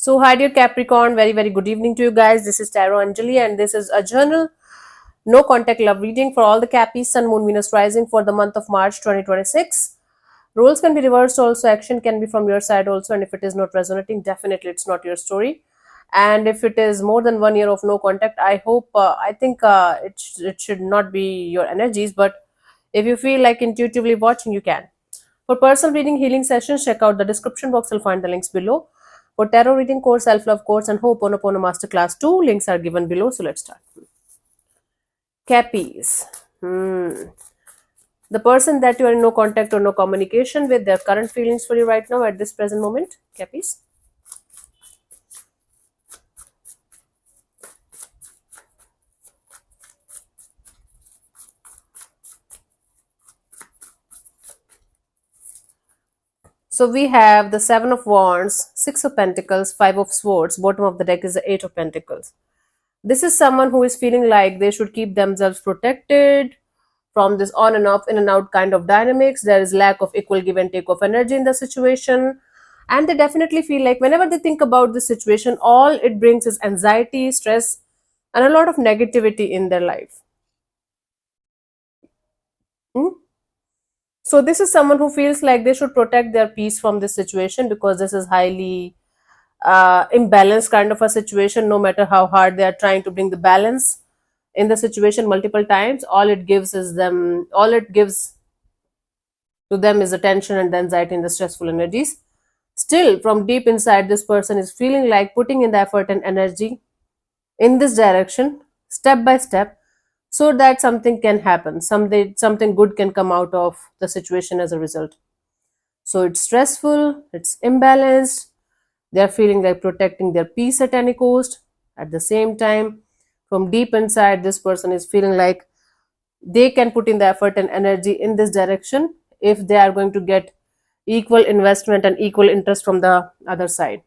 So, hi dear Capricorn, very good evening to you guys. This is Tarot Anjali, and this is a journal no contact love reading for all the Cappies, Sun, Moon, Venus rising for the month of March 2026. Roles can be reversed also, action can be from your side also, and if it is not resonating, definitely it's not your story. And if it is more than 1 year of no contact, I think it should not be your energies, but if you feel like intuitively watching, you can. For personal reading healing sessions, check out the description box. You'll find the links below. For tarot reading course, self-love course, and Ho'oponopono Masterclass 2, links are given below. So let's start. Cappies. The person that you are in no contact or no communication with, their current feelings for you right now at this present moment. Cappies. So we have the Seven of Wands, Six of Pentacles, Five of Swords. Bottom of the deck is the Eight of Pentacles. This is someone who is feeling like they should keep themselves protected from this on and off, in and out kind of dynamics. There is lack of equal give and take of energy in the situation. And they definitely feel like whenever they think about this situation, all it brings is anxiety, stress, and a lot of negativity in their life. Hmm? So this is someone who feels like they should protect their peace from this situation because this is highly imbalanced kind of a situation. No matter how hard they are trying to bring the balance in the situation multiple times, all it gives to them is the tension and the anxiety and the stressful energies. Still, from deep inside, this person is feeling like putting in the effort and energy in this direction, step by step, so that something can happen. Something good can come out of the situation as a result. So it's stressful, it's imbalanced, they're feeling like protecting their peace at any cost. At the same time, from deep inside, this person is feeling like they can put in the effort and energy in this direction if they are going to get equal investment and equal interest from the other side.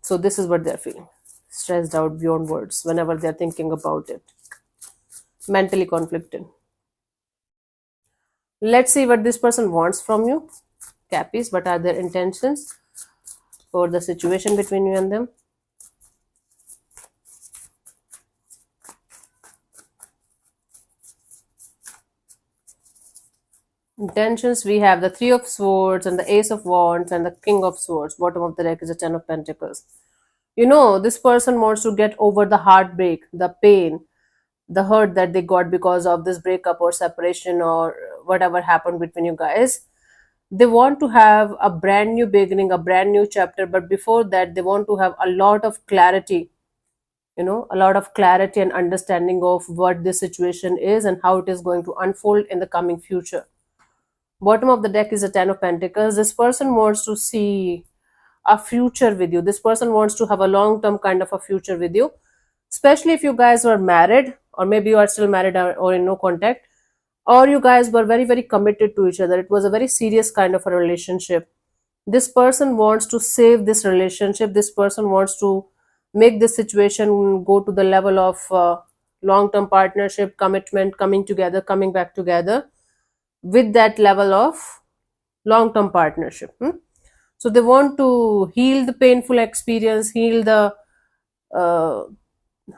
So this is what they're feeling, stressed out beyond words whenever they're thinking about it, mentally conflicted. Let's see what this person wants from you, Cappies. What are their intentions for the situation between you and them? Intentions, we have the Three of Swords and the Ace of Wands and the King of Swords. Bottom of the deck is the Ten of Pentacles. You know, this person wants to get over the heartbreak, the pain, the hurt that they got because of this breakup or separation or whatever happened between you guys. They want to have a brand new beginning, a brand new chapter, but before that, they want to have a lot of clarity, a lot of clarity and understanding of what this situation is and how it is going to unfold in the coming future. Bottom of the deck is a Ten of Pentacles. This person wants to see a future with you. This person wants to have a long term kind of a future with you, especially if you guys were married, or maybe you are still married or in no contact, or you guys were very committed to each other. It was a very serious kind of a relationship. This person wants to save this relationship. This person wants to make this situation go to the level of long term partnership, commitment, coming together, coming back together with that level of long term partnership. So they want to heal the painful experience, heal the uh,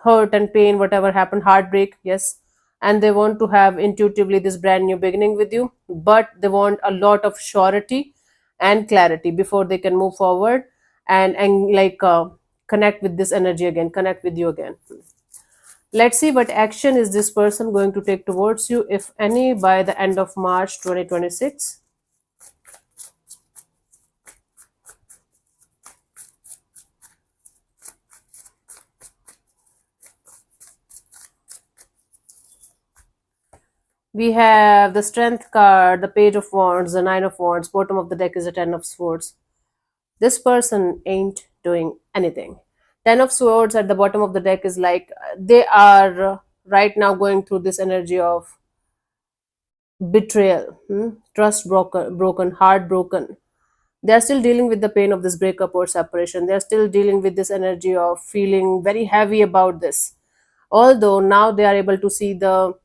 hurt and pain, whatever happened, heartbreak, yes. And they want to have intuitively this brand new beginning with you, but they want a lot of surety and clarity before they can move forward and connect with this energy again, connect with you again. Let's see what action is this person going to take towards you, if any, by the end of March 2026. We have the Strength card, the Page of Wands, the Nine of Wands. Bottom of the deck is the Ten of Swords. This person ain't doing anything. Ten of Swords at the bottom of the deck is like they are right now going through this energy of betrayal, trust broken, heart broken. They are still dealing with the pain of this breakup or separation. They are still dealing with this energy of feeling very heavy about this. Although now they are able to see the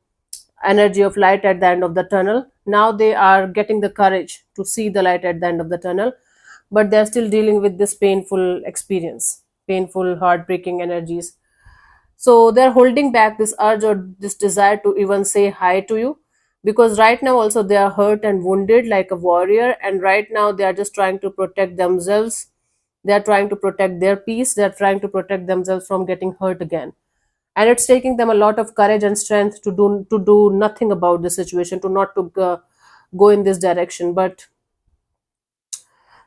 energy of light at the end of the tunnel. Now they are getting the courage to see the light at the end of the tunnel. but they're still dealing with this painful experience, painful, heartbreaking energies. So they're holding back this urge or this desire to even say hi to you, because right now also they are hurt and wounded like a warrior, and right now they are just trying to protect themselves. They are trying to protect their peace. They are trying to protect themselves from getting hurt again, and it's taking them a lot of courage and strength to do nothing about the situation, to not to go in this direction. But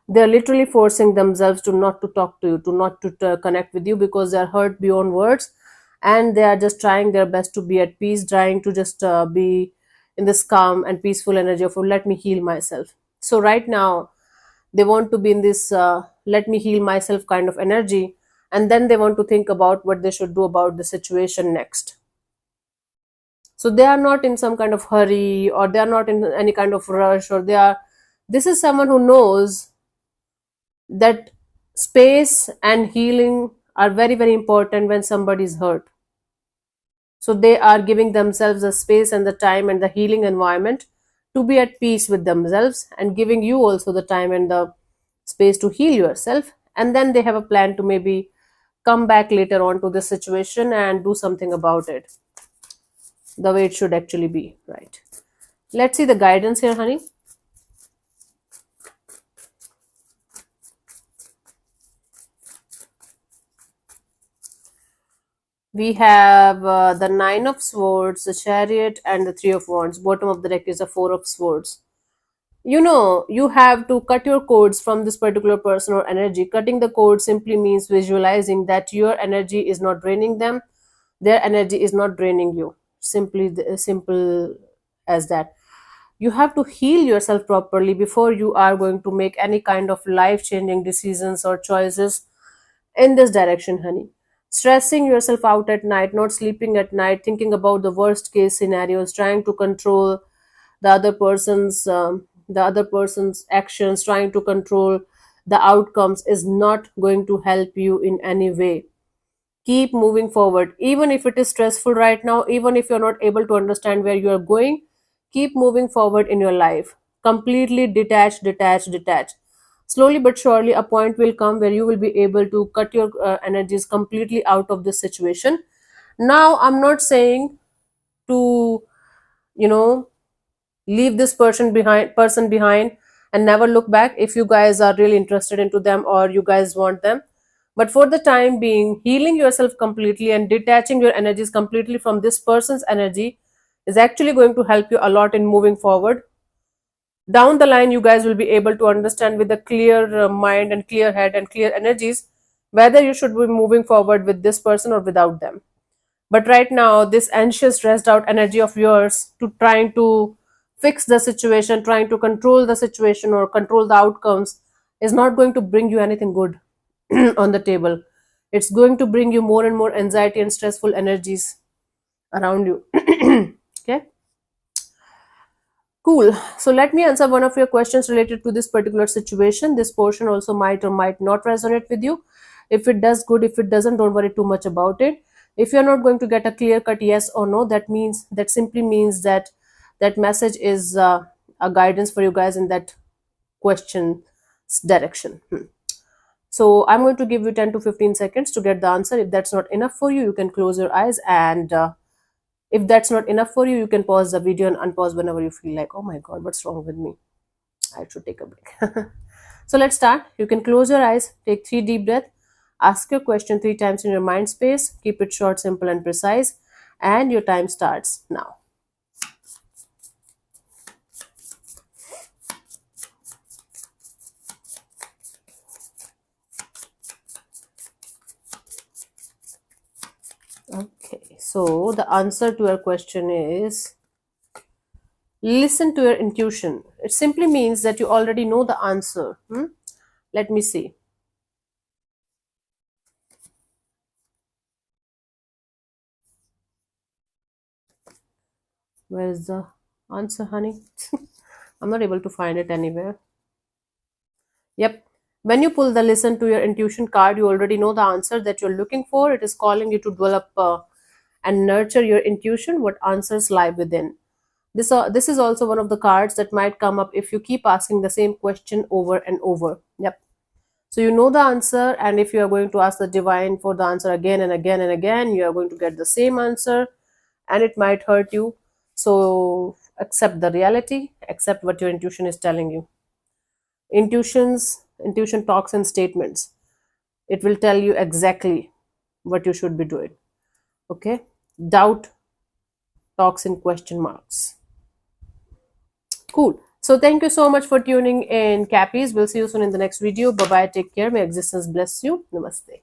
they're literally forcing themselves to not to talk to you, to not to connect with you, because they're hurt beyond words, and they are just trying their best to be at peace, trying to just be in this calm and peaceful energy of, "Oh, let me heal myself." So right now they want to be in this let me heal myself kind of energy, and then they want to think about what they should do about the situation next. So they are not in some kind of hurry, or they are not in any kind of rush, or they are, this is someone who knows that space and healing are very, very important when somebody is hurt. So they are giving themselves the space and the time and the healing environment to be at peace with themselves, and giving you also the time and the space to heal yourself. And then they have a plan to maybe come back later on to this situation and do something about it the way it should actually be, right? Let's see the guidance here, honey. We have the Nine of Swords, the Chariot, and the Three of Wands. Bottom of the deck is the Four of Swords. You know, you have to cut your cords from this particular person or energy. Cutting the cord simply means visualizing that your energy is not draining them, their energy is not draining you. Simply simple as that. You have to heal yourself properly before you are going to make any kind of life changing decisions or choices in this direction, honey. Stressing yourself out at night, not sleeping at night, thinking about the worst case scenarios, trying to control the other person's actions, trying to control the outcomes, is not going to help you in any way. Keep moving forward, even if it is stressful right now, even if you're not able to understand where you are going. Keep moving forward in your life. Completely detach, detach, detach. Slowly but surely a point will come where you will be able to cut your energies completely out of this situation. Now I'm not saying to, you know, leave this person behind and never look back if you guys are really interested into them or you guys want them. But for the time being, healing yourself completely and detaching your energies completely from this person's energy is actually going to help you a lot in moving forward. Down the line, you guys will be able to understand with a clear mind and clear head and clear energies whether you should be moving forward with this person or without them. But right now, this anxious, stressed out energy of yours to trying to fix the situation, trying to control the situation or control the outcomes, is not going to bring you anything good on the table. It's going to bring you more and more anxiety and stressful energies around you. Okay, cool. So let me answer one of your questions related to this particular situation. This portion also might or might not resonate with you. If it does, good. If it doesn't, don't worry too much about it. If you're not going to get a clear cut yes or no, that simply means that that message is a guidance for you guys in that question's direction. So I'm going to give you 10 to 15 seconds to get the answer. If that's not enough for you, you can close your eyes, and if that's not enough for you, you can pause the video and unpause whenever you feel like, oh my god, what's wrong with me? I should take a break. So let's start. You can close your eyes, take 3 deep breaths, ask your question 3 times in your mind space, keep it short, simple, and precise, and your time starts now. Okay, so the answer to your question is listen to your intuition. It simply means that you already know the answer. Let me see. Where is the answer, honey? I'm not able to find it anywhere. Yep. When you pull the listen to your intuition card, you already know the answer that you're looking for. It is calling you to develop and nurture your intuition, what answers lie within. This is also one of the cards that might come up if you keep asking the same question over and over. Yep. So you know the answer, and if you are going to ask the divine for the answer again and again and again, you are going to get the same answer, and it might hurt you. So accept the reality, accept what your intuition is telling you. Intuition talks in statements. It will tell you exactly what you should be doing. Okay? Doubt talks in question marks. Cool. So thank you so much for tuning in, Cappies. We'll see you soon in the next video. Bye bye. Take care. May existence bless you. Namaste.